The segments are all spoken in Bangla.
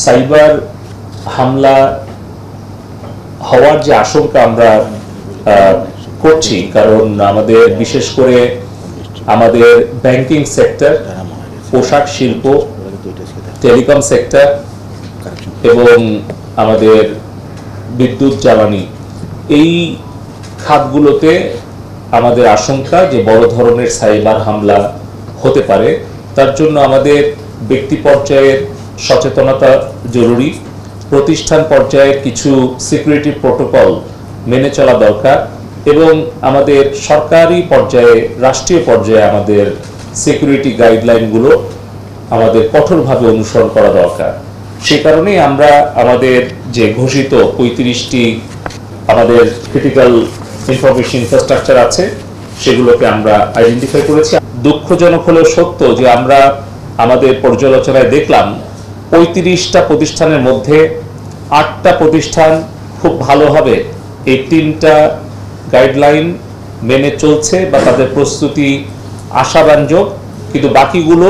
সাইবার হামলা হওয়ার যে আশঙ্কা আমরা করছি, কারণ আমাদের বিশেষ করে আমাদের ব্যাংকিং সেক্টর, পোশাক শিল্প, টেলিকম সেক্টর এবং আমাদের বিদ্যুৎ জ্বালানি, এই খাতগুলোতে আমাদের আশঙ্কা যে বড় ধরনের সাইবার হামলা হতে পারে। তার জন্য আমাদের ব্যক্তি পর্যায়ের সচেতনতা জরুরি, প্রতিষ্ঠান পর্যায়ে কিছু সিকিউরিটি প্রোটোকল মেনে চলা দরকার এবং আমাদের সরকারি পর্যায়ে, রাষ্ট্রীয় পর্যায়ে আমাদের সিকিউরিটি গাইডলাইনগুলো আমাদের কঠোরভাবে অনুসরণ করা দরকার। সে কারণেই আমরা আমাদের যে ঘোষিত 35টি আমাদের ক্রিটিক্যাল ইনফরমেশন ইনফ্রাস্ট্রাকচার আছে সেগুলোকে আমরা আইডেন্টিফাই করেছি। দুঃখজনক হলেও সত্য যে আমরা আমাদের পর্যালোচনায় দেখলাম 35টা প্রতিষ্ঠানের মধ্যে 8টা প্রতিষ্ঠান খুব ভালোভাবে এই 3টা গাইডলাইন মেনে চলছে বা তাদের প্রস্তুতি আশাব্যঞ্জক, কিন্তু বাকিগুলো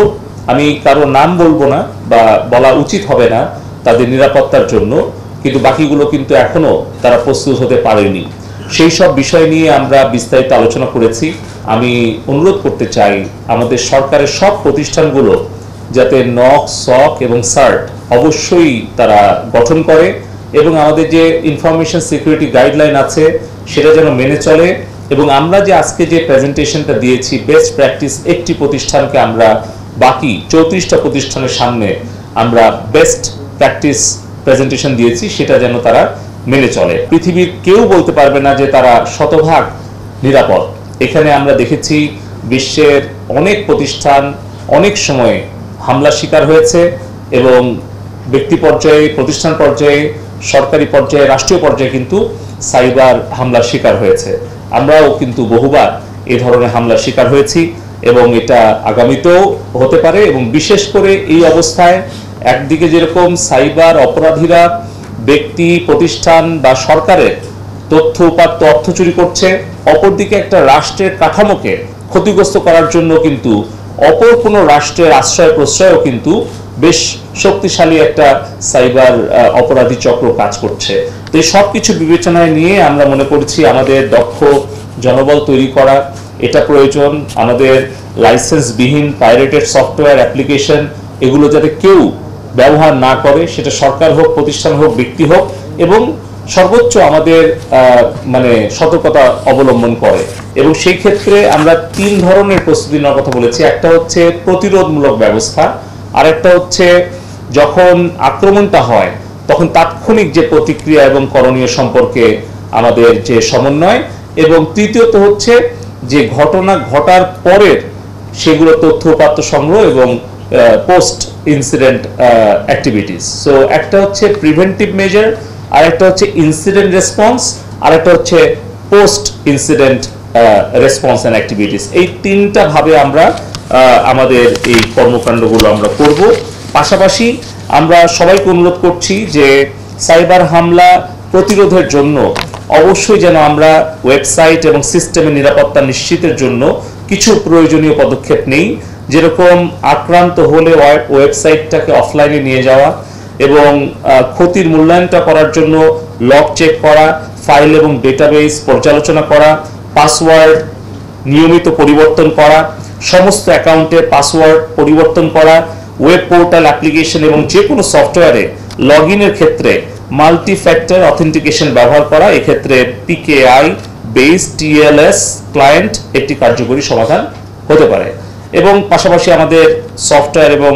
আমি কারো নাম বলবো না বা বলা উচিত হবে না তাদের নিরাপত্তার জন্য, কিন্তু বাকিগুলো কিন্তু এখনো তারা প্রস্তুত হতে পারেনি। সেই সব বিষয় নিয়ে আমরা বিস্তারিত আলোচনা করেছি। আমি অনুরোধ করতে চাই আমাদের সরকারের সব প্রতিষ্ঠানগুলো যাতে নক, সক এবং সার্ট অবশ্যই তারা গঠন করে এবং আমাদের যে ইনফরমেশন সিকিউরিটি গাইডলাইন আছে সেটা যেন মেনে চলে। এবং আমরা যে আজকে যে প্রেজেন্টেশনটা দিয়েছি বেস্ট প্র্যাকটিস, একটি প্রতিষ্ঠানকে আমরা বাকি 34টা প্রতিষ্ঠানের সামনে আমরা বেস্ট প্র্যাকটিস প্রেজেন্টেশন দিয়েছি, সেটা যেন তারা মেনে চলে। পৃথিবীর কেউ বলতে পারবে না যে তারা শতভাগ নিরাপদ। এখানে আমরা দেখেছি বিশ্বের অনেক প্রতিষ্ঠান অনেক সময় হামলার শিকার হয়েছে এবং ব্যক্তি পর্যায়ে, প্রতিষ্ঠান পর্যায়ে, সরকারি পর্যায়ে, রাষ্ট্রীয় পর্যায়ে কিন্তু সাইবার হামলার শিকার হয়েছে। আমরাও কিন্তু বহুবার এ ধরনের হামলার শিকার হয়েছি এবং এটা আগামীতেও হতে পারে। এবং বিশেষ করে এই অবস্থায় একদিকে যেরকম সাইবার অপরাধীরা ব্যক্তি, প্রতিষ্ঠান বা সরকারের তথ্য উপাত্ত, অর্থ চুরি করছে, অপরদিকে একটা রাষ্ট্রের কাঠামোকে ক্ষতিগ্রস্ত করার জন্য কিন্তু অপর কোনো রাষ্ট্রের আশ্রয় প্রশ্রয়ও কিন্তু বেশ শক্তিশালী একটা সাইবার অপরাধী চক্র কাজ করছে। তো এই সব কিছু বিবেচনায় নিয়ে আমরা মনে করছি আমাদের দক্ষ জনবল তৈরি করা এটা প্রয়োজন। আমাদের লাইসেন্সবিহীন পাইরেটেড সফটওয়্যার অ্যাপ্লিকেশন এগুলো যাতে কেউ ব্যবহার না করে, সেটা সরকার হোক, প্রতিষ্ঠান হোক, ব্যক্তি হোক, এবং সর্বোচ্চ আমাদের সতর্কতা অবলম্বন করে। এবং সেই ক্ষেত্রে আমরা 3 ধরনের প্রস্তুতি নেওয়ার কথা বলেছি। একটা হচ্ছে প্রতিরোধমূলক ব্যবস্থা, আর একটা হচ্ছে যখন আক্রমণটা হয় তখন তাৎক্ষণিক যে প্রতিক্রিয়া এবং করণীয় সম্পর্কে আমাদের যে সমন্বয়, এবং তৃতীয়ত হচ্ছে যে ঘটনা ঘটার পরের সেগুলো তথ্য উপাত্ত সংগ্রহ এবং পোস্ট ইনসিডেন্ট অ্যাক্টিভিটিস। সো একটা হচ্ছে প্রিভেন্টিভ মেজার, আর একটা হচ্ছে ইনসিডেন্ট রেসপন্স, আর একটা হচ্ছে post incident response and activities. এই 3টা ভাবে আমরা আমাদের এই কর্মকাণ্ডগুলো আমরা করব। পাশাপাশি আমরা সবাইকে অনুরোধ করছি যে সাইবার হামলা প্রতিরোধের জন্য অবশ্যই যেন আমরা ওয়েবসাইট এবং সিস্টেমের নিরাপত্তা নিশ্চিতের জন্য কিছু প্রয়োজনীয় পদক্ষেপ নেই। যেরকম আক্রান্ত হলে ওয়েবসাইটটাকে অফলাইনে নিয়ে যাওয়া এবং ক্ষতির মূল্যায়নটা করার জন্য লগ চেক করা, ফাইল এবং ডেটাবেস পর্যালোচনা করা, পাসওয়ার্ড নিয়মিত পরিবর্তন করা, সমস্ত অ্যাকাউন্টের পাসওয়ার্ড পরিবর্তন করা, ওয়েব পোর্টাল অ্যাপ্লিকেশন এবং যে কোনো সফটওয়্যারে লগ ইনের ক্ষেত্রে মাল্টি ফ্যাক্টর অথেন্টিকেশন ব্যবহার করা। এক্ষেত্রে পিকেআই বেস টিএলএস ক্লায়েন্ট একটি কার্যকরী সমাধান হতে পারে। এবং পাশাপাশি আমাদের সফটওয়্যার এবং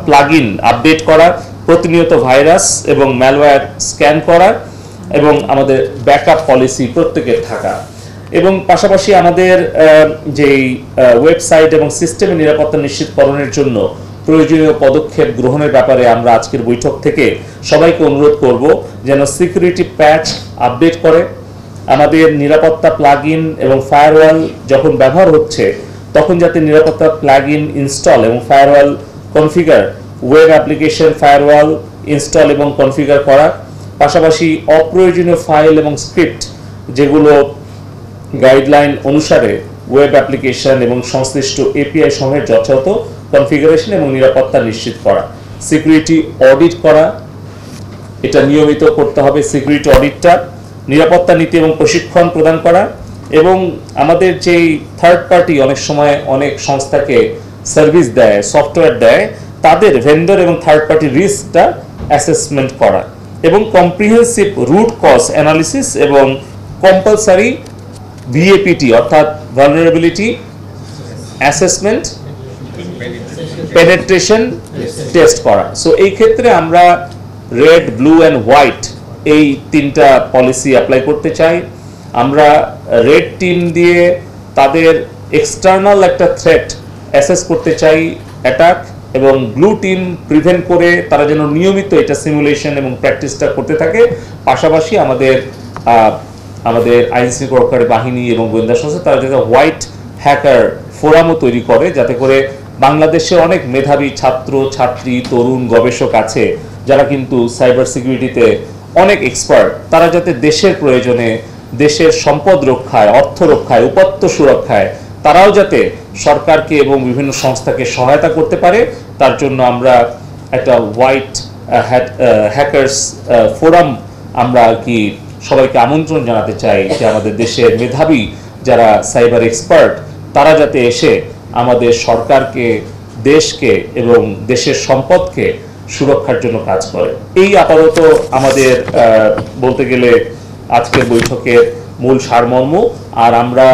প্লাগইন আপডেট করা, প্রতিনিয়ত ভাইরাস এবং ম্যালওয়্যার স্ক্যান করা এবং আমাদের ব্যাকআপ পলিসি প্রত্যেকের থাকা। এবং পাশাপাশি আমাদের যেই ওয়েবসাইট এবং সিস্টেমের নিরাপত্তা নিশ্চিতকরণের জন্য প্রয়োজনীয় পদক্ষেপ গ্রহণের ব্যাপারে আমরা আজকের বৈঠক থেকে সবাইকে অনুরোধ করব যেন সিকিউরিটি প্যাচ আপডেট করে। আমাদের নিরাপত্তা প্লাগইন এবং ফায়ারওয়াল যখন ব্যবহার হচ্ছে তখন যাতে নিরাপত্তা প্লাগইন ইনস্টল এবং firewall configure, web application firewall install এবং কনফিগার করা, পাশাপাশি অপ্রয়োজনীয় ফাইল এবং স্ক্রিপ্ট যেগুলো গাইডলাইন অনুসারে ওয়েব অ্যাপ্লিকেশন এবং সংশ্লিষ্ট এপিআই সমূহের যথাযথ কনফিগারেশন এবং নিরাপত্তা নিশ্চিত করা। সিকিউরিটি অডিট করা, এটা নিয়মিত করতে হবে। সিকিউরিটি অডিটটা, নিরাপত্তা নীতি এবং প্রশিক্ষণ প্রদান করা, এবং আমাদের যেই থার্ড পার্টি অনেক সময় অনেক সংস্থাকে সার্ভিস দেয়, সফটওয়্যার দেয়, তাদের ভেন্ডর এবং থার্ড পার্টি রিস্কটা অ্যাসেসমেন্ট করা, এবং কম্প্রিহেন্সিভ রুট কজ অ্যানালিসিস এবং কম্পালসারি ভিএপিটি অর্থাৎ ভালনারেবিলিটি অ্যাসেসমেন্ট, পেনেট্রেশন টেস্ট করা। সো এই ক্ষেত্রে আমরা রেড, ব্লু অ্যান্ড হোয়াইট এই তিনটা পলিসি অ্যাপ্লাই করতে চাই। আমরা রেড টিম দিয়ে তাদের এক্সটার্নাল একটা থ্রেট অ্যাসেস করতে চাই, অ্যাটাক, এবং ব্লু টিম প্রিভেন্ট করে তারা যেন নিয়মিত এটা সিমুলেশন এবং প্র্যাকটিসটা করতে থাকে। পাশাপাশি আমাদের আইন শৃঙ্খলা বাহিনী এবং গোয়েন্দা সংস্থা তারা যাতে হোয়াইট হ্যাকার ফোরামও তৈরি করে, যাতে করে বাংলাদেশে অনেক মেধাবী ছাত্র ছাত্রী, তরুণ গবেষক আছে যারা কিন্তু সাইবার সিকিউরিটিতে অনেক এক্সপার্ট, তারা যাতে দেশের প্রয়োজনে, দেশের সম্পদ রক্ষায়, অর্থ রক্ষায়, উপাত্ত সুরক্ষায় তারাও যাতে সরকারকে এবং বিভিন্ন সংস্থাকে সহায়তা করতে পারে, তার জন্য আমরা একটা হোয়াইট হ্যাকার্স ফোরাম আমরা কি সবাইকে আমন্ত্রণ জানাতে চাই যে আমাদের দেশের মেধাবী যারা সাইবার এক্সপার্ট তারা যাতে এসে আমাদের সরকারকে, দেশকে এবং দেশের সম্পদকে সুরক্ষার জন্য কাজ করে। এই আপাতত আমাদের বলতে গেলে আজকের বৈঠকের মূল সারমর্ম। আর আমরা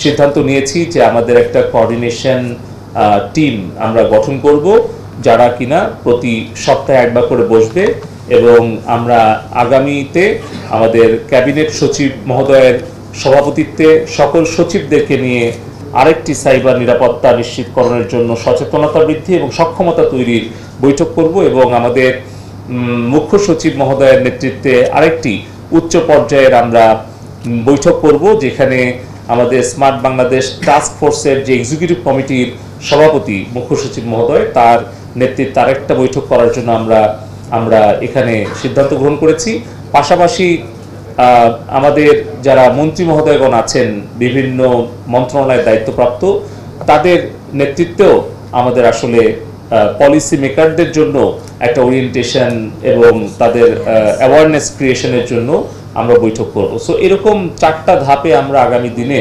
সিদ্ধান্ত নিয়েছি যে আমাদের একটা কোঅর্ডিনেশন টিম আমরা গঠন করব, যারা কিনা প্রতি সপ্তাহে একবার করে বসবে, এবং আমরা আগামীতে আমাদের ক্যাবিনেট সচিব মহোদয়ের সভাপতিত্বে সকল সচিবদেরকে নিয়ে আরেকটি সাইবার নিরাপত্তা নিশ্চিতকরণের জন্য সচেতনতা বৃদ্ধি এবং সক্ষমতা তৈরির বৈঠক করব, এবং আমাদের মুখ্য সচিব মহোদয়ের নেতৃত্বে আরেকটি উচ্চ পর্যায়ের আমরা বৈঠক করব, যেখানে আমাদের স্মার্ট বাংলাদেশ টাস্ক ফোর্সের যে এক্সিকিউটিভ কমিটির সভাপতি মুখ্য সচিব মহোদয়, তার নেতৃত্বে আরেকটা বৈঠক করার জন্য আমরা এখানে সিদ্ধান্ত গ্রহণ করেছি। পাশাপাশি আমাদের যারা মন্ত্রী মহোদয়গণ আছেন বিভিন্ন মন্ত্রণালয়ের দায়িত্বপ্রাপ্ত, তাদের নেতৃত্বেও আমাদের আসলে পলিসি মেকারদের জন্য একটা ওরিয়েন্টেশন এবং তাদের অ্যাওয়ারনেস ক্রিয়েশনের জন্য আমরা বৈঠক করব। সো এরকম 4টা ধাপে আমরা আগামী দিনে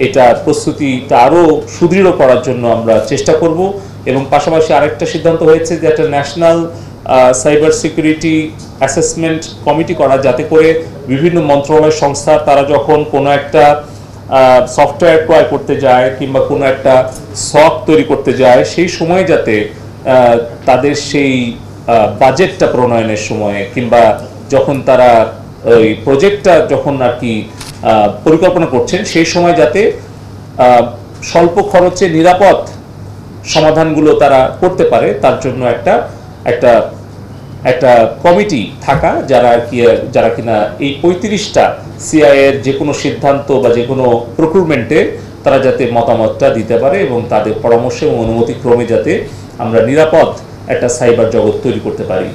এটা প্রস্তুতিটা আরও সুদৃঢ় করার জন্য আমরা চেষ্টা করব। এবং পাশাপাশি আরেকটা সিদ্ধান্ত হয়েছে যে একটা national cyber security assessment committee করা, যাতে করে বিভিন্ন মন্ত্রণালয় সংস্থা তারা যখন কোনো একটা সফটওয়্যার ক্রয় করতে যায় কিংবা কোনো একটা সক তৈরি করতে যায়, সেই সময় যাতে তাদের সেই বাজেটটা প্রণয়নের সময় কিংবা যখন তারা ওই প্রজেক্টটা যখন আর কি পরিকল্পনা করছেন, সেই সময় যাতে স্বল্প খরচে নিরাপদ সমাধানগুলো তারা করতে পারে, তার জন্য একটা কমিটি থাকা, যারা কিনা এই 35টা সিআই এর যে কোনো সিদ্ধান্ত বা যে কোনো প্রক্রুটমেন্টে তারা যাতে মতামতটা দিতে পারে, এবং তাদের পরামর্শ এবং অনুমতি ক্রমে যাতে আমরা নিরাপদ একটা সাইবার জগৎ তৈরি করতে পারি।